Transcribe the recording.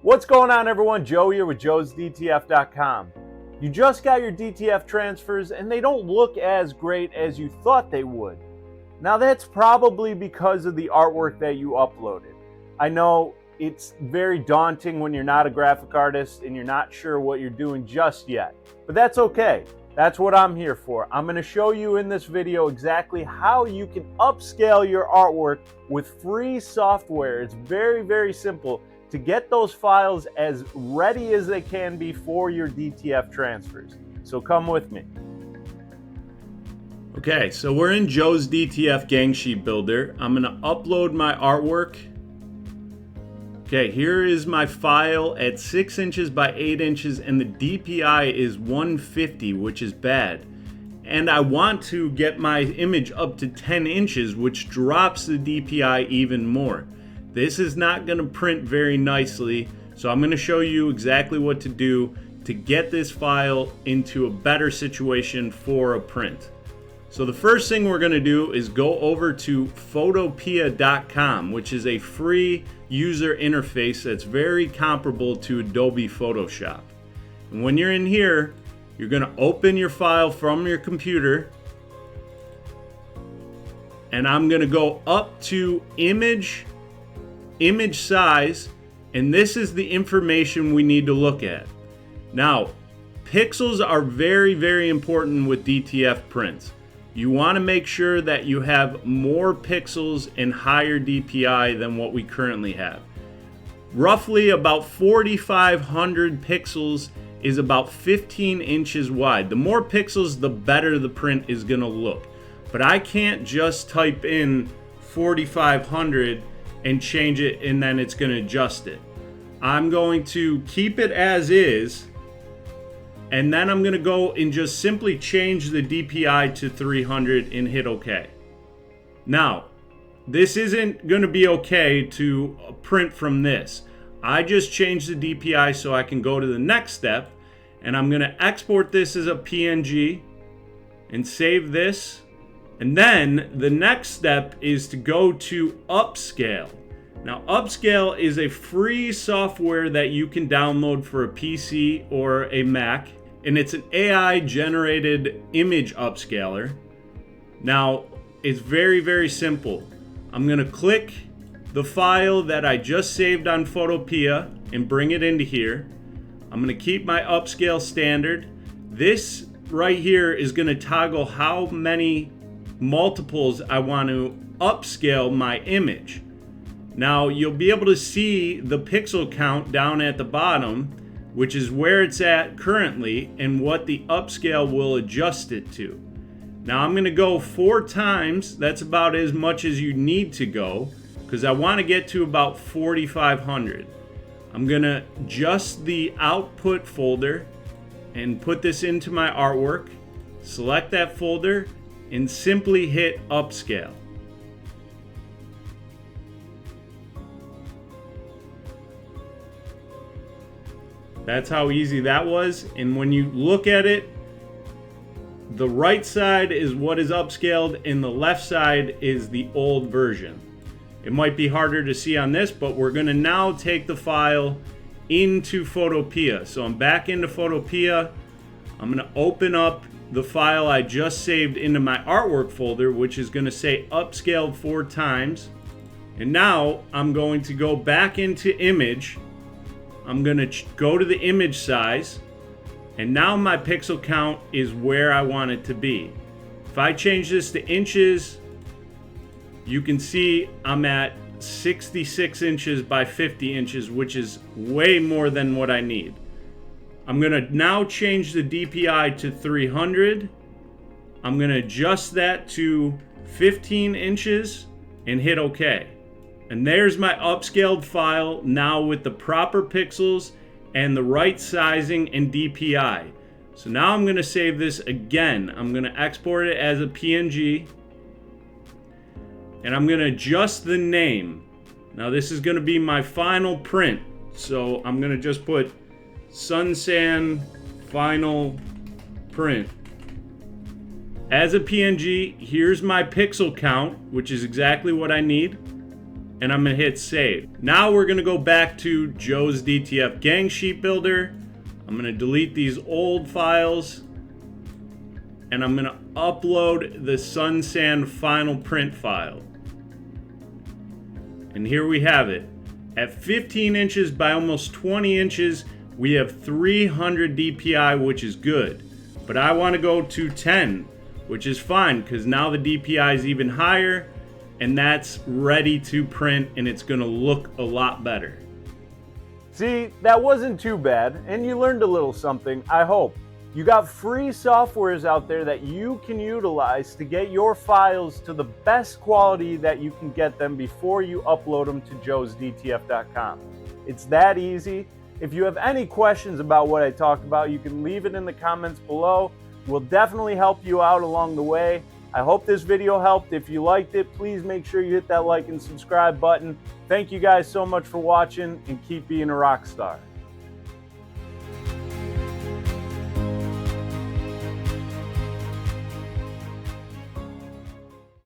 What's going on, everyone? Joe here with JoesDTF.com. You just got your DTF transfers and they don't look as great as you thought they would. Now that's probably because of the artwork that you uploaded. I know it's very daunting when you're not a graphic artist and you're not sure what you're doing just yet, but that's okay. That's what I'm here for. I'm going to show you in this video exactly how you can upscale your artwork with free software. It's very, very simple to get those files as ready as they can be for your DTF transfers. So come with me. Okay, so we're in JoesDTF Gang Sheet Builder. I'm gonna upload my artwork. Okay, here is my file at 6 inches by 8 inches and the DPI is 150, which is bad. And I want to get my image up to 10 inches, which drops the DPI even more. This is not going to print very nicely, so I'm going to show you exactly what to do to get this file into a better situation for a print. So the first thing we're going to do is go over to photopea.com, which is a free user interface that's very comparable to Adobe Photoshop. And when you're in here, you're going to open your file from your computer, and I'm going to go up to image size, and this is the information we need to look at. Now, pixels are very, very important with DTF prints. You want to make sure that you have more pixels and higher DPI than what we currently have. Roughly about 4,500 pixels is about 15 inches wide. The more pixels, the better the print is going to look. But I can't just type in 4,500 and change it and then it's going to adjust it. I'm going to keep it as is, and then I'm going to go and just simply change the DPI to 300 and hit OK. Now, this isn't going to be okay to print from this. I just changed the DPI so I can go to the next step, and I'm going to export this as a PNG and save this. And then the next step is to go to Upscale. Now, Upscale is a free software that you can download for a PC or a Mac, and it's an AI generated image upscaler. Now, it's very, very simple. I'm going to click the file that I just saved on Photopea and bring it into here. I'm going to keep my upscale standard. This right here is going to toggle how many multiples I want to upscale my image. Now you'll be able to see the pixel count down at the bottom, which is where it's at currently and what the upscale will adjust it to. Now I'm going to go 4 times. That's about as much as you need to go because I want to get to about 4,500. I'm going to adjust the output folder and put this into my artwork. Select that folder and simply hit Upscale. That's how easy that was. And when you look at it, the right side is what is upscaled and the left side is the old version. It might be harder to see on this, but we're going to now take the file into Photopea. So I'm back into Photopea. I'm going to open up the file I just saved into my artwork folder, which is going to say upscaled 4 times. And now I'm going to go back into image. I'm going to go to the image size, and now my pixel count is where I want it to be. If I change this to inches, you can see I'm at 66 inches by 50 inches, which is way more than what I need. I'm going to now change the DPI to 300. I'm going to adjust that to 15 inches and hit OK. And there's my upscaled file now with the proper pixels and the right sizing and DPI. So now I'm going to save this again. I'm going to export it as a PNG. And I'm going to adjust the name. Now this is going to be my final print. So I'm going to just put Sunsan Final Print. As a PNG, here's my pixel count, which is exactly what I need. and I'm gonna hit save. Now we're gonna go back to JoesDTF Gang Sheet Builder. I'm gonna delete these old files, and I'm gonna upload the Sun Sand final print file. And here we have it. At 15 inches by almost 20 inches, we have 300 DPI, which is good. But I wanna go to 10, which is fine, because now the DPI is even higher, and that's ready to print, and it's gonna look a lot better. See, that wasn't too bad, and you learned a little something, I hope. You got free softwares out there that you can utilize to get your files to the best quality that you can get them before you upload them to JoesDTF.com. It's that easy. If you have any questions about what I talked about, you can leave it in the comments below. We'll definitely help you out along the way. I hope this video helped. If you liked it, please make sure you hit that like and subscribe button. Thank you guys so much for watching, and keep being a rock star.